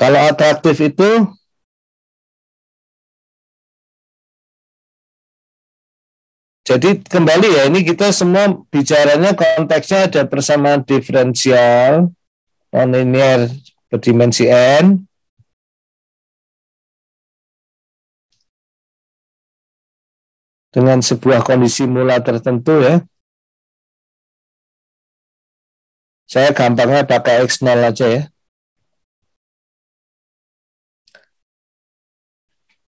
Kalau atraktif itu jadi kembali ya, ini kita semua bicaranya konteksnya ada persamaan diferensial nonlinear berdimensi n dengan sebuah kondisi mula tertentu ya. Saya gampangnya pakai X0 aja ya.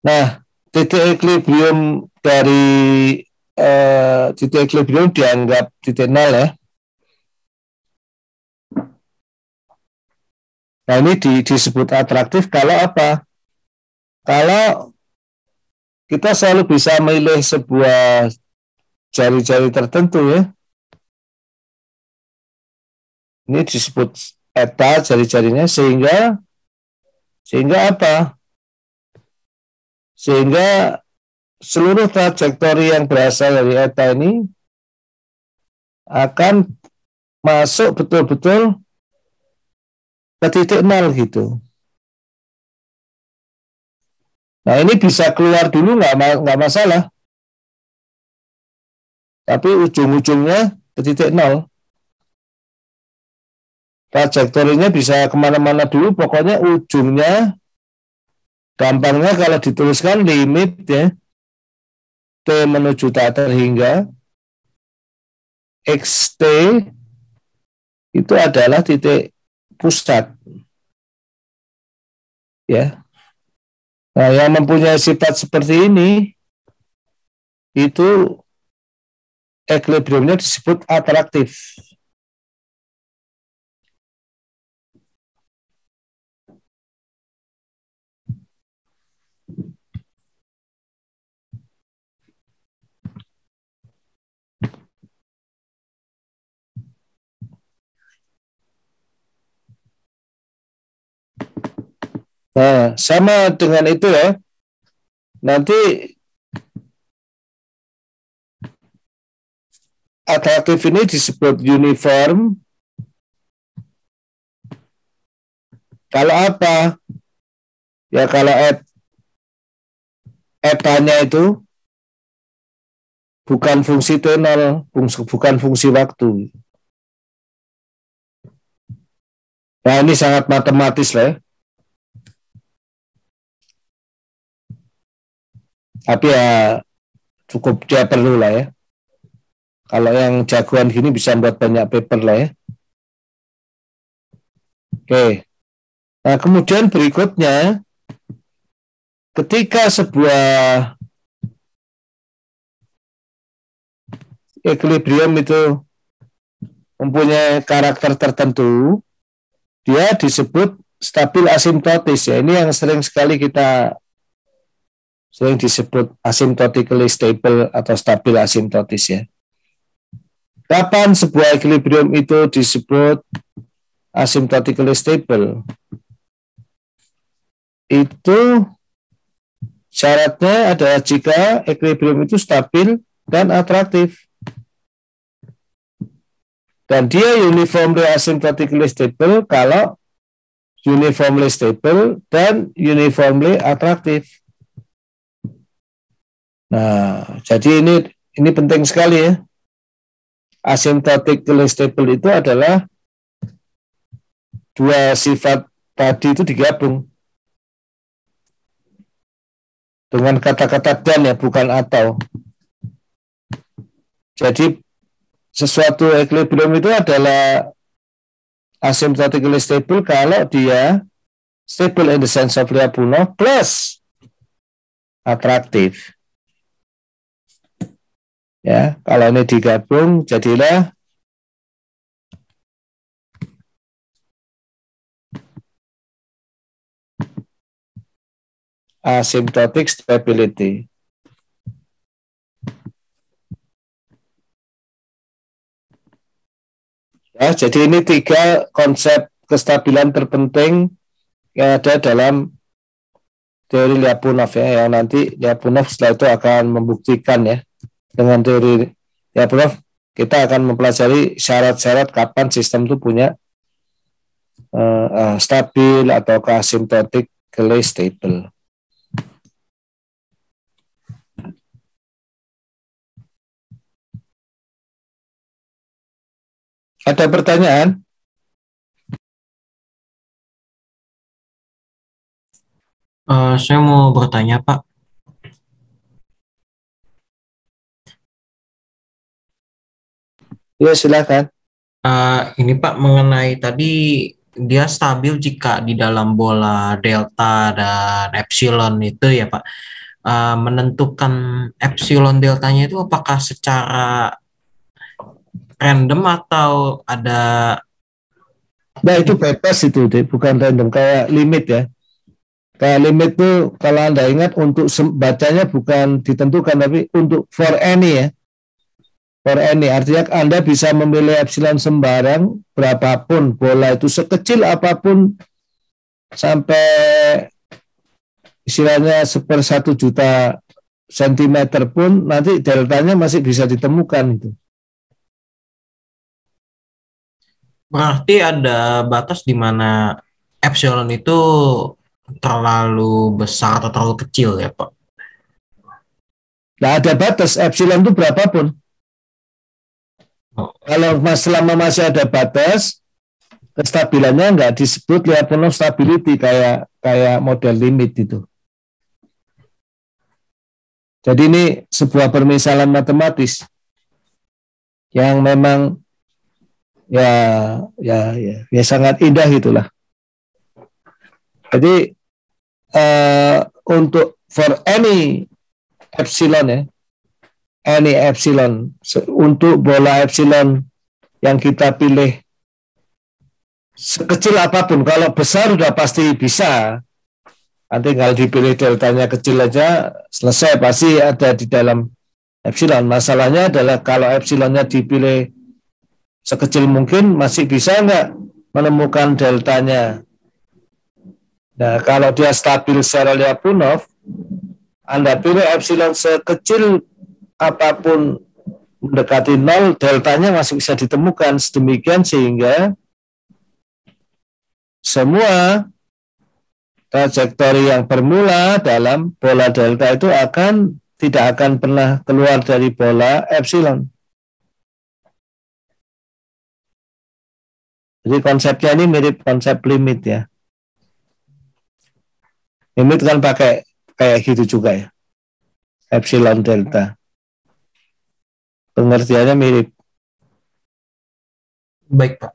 Nah, titik equilibrium dari titik equilibrium dianggap titik nol ya. Nah, ini disebut atraktif kalau apa? Kalau kita selalu bisa memilih sebuah jari-jari tertentu ya. Ini disebut eta jari-jarinya sehingga apa? Sehingga seluruh trajektori yang berasal dari eta ini akan masuk betul-betul ke titik nol gitu. Nah ini bisa keluar dulu nggak masalah, tapi ujung-ujungnya ke titik nol. Trajektorinya bisa kemana-mana dulu, pokoknya ujungnya gampangnya kalau dituliskan limit ya T menuju tak terhingga XT itu adalah titik pusat ya. Nah yang mempunyai sifat seperti ini itu equilibriumnya disebut atraktif. Nah, sama dengan itu ya. Nanti atraktif ini disebut uniform. Kalau apa? Ya kalau etanya itu bukan fungsi T0, bukan fungsi waktu. Nah, ini sangat matematis lah ya. Tapi ya cukup dia perlu lah ya. Kalau yang jagoan gini bisa buat banyak paper lah ya. Oke. Nah, kemudian berikutnya ketika sebuah equilibrium itu mempunyai karakter tertentu, dia disebut stabil asimptotis ya. Ini yang sering sekali sering disebut asymptotically stable atau stabil asimptotis ya. Kapan sebuah equilibrium itu disebut asymptotically stable? Itu syaratnya adalah jika equilibrium itu stabil dan atraktif. Dan dia uniformly asymptotically stable kalau uniformly stable dan uniformly atraktif. Nah, jadi ini penting sekali ya. Asymptotically stable itu adalah dua sifat tadi itu digabung dengan kata-kata dan ya, bukan atau. Jadi sesuatu equilibrium itu adalah asymptotically stable kalau dia stable in the sense of Lyapunov plus atraktif. Ya, kalau ini digabung jadilah asymptotic stability. Ya, jadi ini tiga konsep kestabilan terpenting yang ada dalam teori Lyapunov ya, yang nanti Lyapunov setelah itu akan membuktikan ya. Dengan teori Lyapunov kita akan mempelajari syarat-syarat kapan sistem itu punya stabil atau asymptotically stable. Ada pertanyaan? Saya mau bertanya, Pak. Ya, silakan. Ini Pak mengenai tadi dia stabil jika di dalam bola delta dan epsilon itu ya Pak. Menentukan epsilon deltanya itu apakah secara random atau ada. Nah, itu bebas itu, bukan random, kayak limit ya. Kayak limit tuh kalau Anda ingat untuk bacanya bukan ditentukan tapi untuk for any ya. For any artinya Anda bisa memilih epsilon sembarang berapapun bola itu sekecil apapun sampai istilahnya 1/1 juta sentimeter pun nanti deltanya masih bisa ditemukan itu. Berarti ada batas di mana epsilon itu terlalu besar atau terlalu kecil ya Pak? Nah, ada batas epsilon itu berapapun. Oh, Kalau selama masih ada batas, kestabilannya nggak disebut Lyapunov stability kayak model limit itu. Jadi ini sebuah permisalan matematis yang memang ya sangat indah itulah. Jadi untuk for any epsilon ya, any epsilon untuk bola epsilon yang kita pilih sekecil apapun, kalau besar sudah pasti bisa. Nanti tinggal dipilih deltanya kecil aja, selesai, pasti ada di dalam epsilon. Masalahnya adalah kalau epsilonnya dipilih sekecil mungkin, masih bisa nggak menemukan deltanya. Nah, kalau dia stabil secara Lyapunov, Anda pilih epsilon sekecil apapun mendekati 0, deltanya masih bisa ditemukan. Sedemikian sehingga semua trajektori yang bermula dalam bola delta itu tidak akan pernah keluar dari bola epsilon. Jadi konsepnya ini mirip konsep limit ya. Limit kan pakai kayak gitu juga ya. Epsilon delta. Pengertiannya mirip. baik Pak.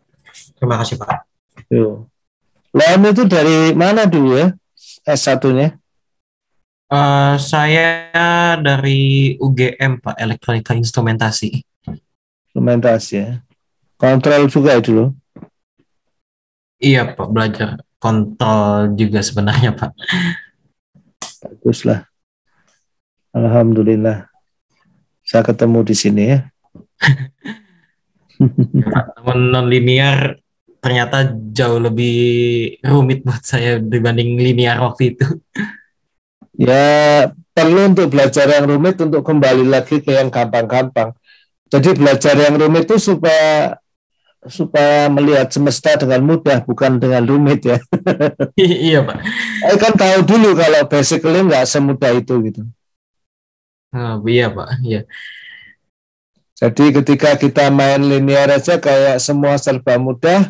Terima kasih Pak. Lem itu dari mana dulu ya? S1-nya? Saya dari UGM Pak, Elektronika Instrumentasi. Instrumentasi ya. Kontrol juga ya dulu. Iya Pak, belajar kontrol juga sebenarnya Pak. Baguslah. Alhamdulillah. Saya ketemu di sini ya. Namun non-linear ternyata jauh lebih rumit buat saya dibanding linear waktu itu. Ya, perlu untuk belajar yang rumit untuk kembali lagi ke yang gampang-gampang. Jadi belajar yang rumit itu supaya melihat semesta dengan mudah, bukan dengan rumit ya. Iya Pak. Saya kan tahu dulu kalau basically nggak semudah itu gitu. Iya Pak. Iya. Jadi ketika kita main linear aja kayak semua serba mudah,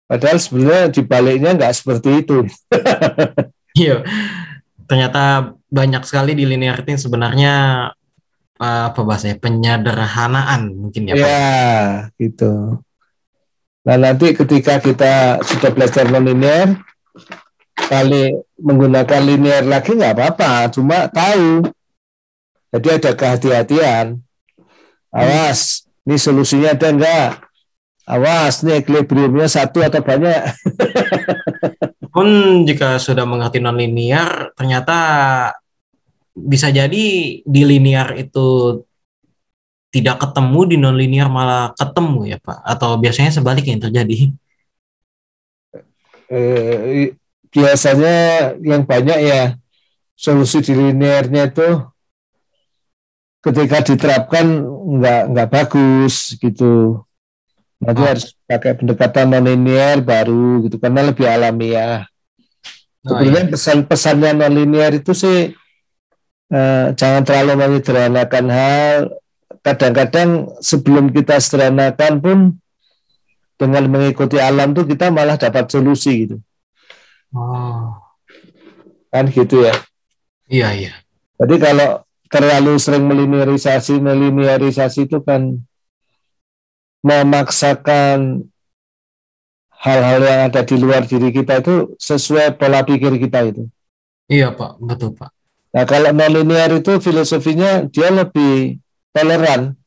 padahal sebenarnya di baliknya nggak seperti itu. Iya. Ternyata banyak sekali di linear ini sebenarnya apa bahasanya, penyederhanaan mungkin ya Pak. Ya, gitu. Nah, nanti ketika kita sudah belajar non-linear, kali menggunakan linear lagi nggak apa-apa, cuma tahu. Jadi ada kehati-hatian. Awas, ini solusinya ada enggak? Awas, nih equilibriumnya satu atau banyak. Pun jika sudah mengerti non-linear, ternyata bisa jadi di linear itu tidak ketemu, di non-linear malah ketemu ya Pak. Atau biasanya sebaliknya yang terjadi. Biasanya yang banyak ya solusi di linearnya itu ketika diterapkan nggak bagus gitu. Nanti harus pakai pendekatan non-linear baru gitu, karena lebih alamiah. Sebenarnya pesan-pesannya non-linear itu sih jangan terlalu menyederhanakan hal. Kadang-kadang sebelum kita sederhanakan pun, dengan mengikuti alam tuh kita malah dapat solusi gitu. Kan gitu ya. Iya, iya. Jadi kalau terlalu sering melinearisasi itu kan memaksakan hal-hal yang ada di luar diri kita itu sesuai pola pikir kita itu. Iya, Pak. Betul, Pak. Nah, kalau non-linear itu filosofinya dia lebih toleran.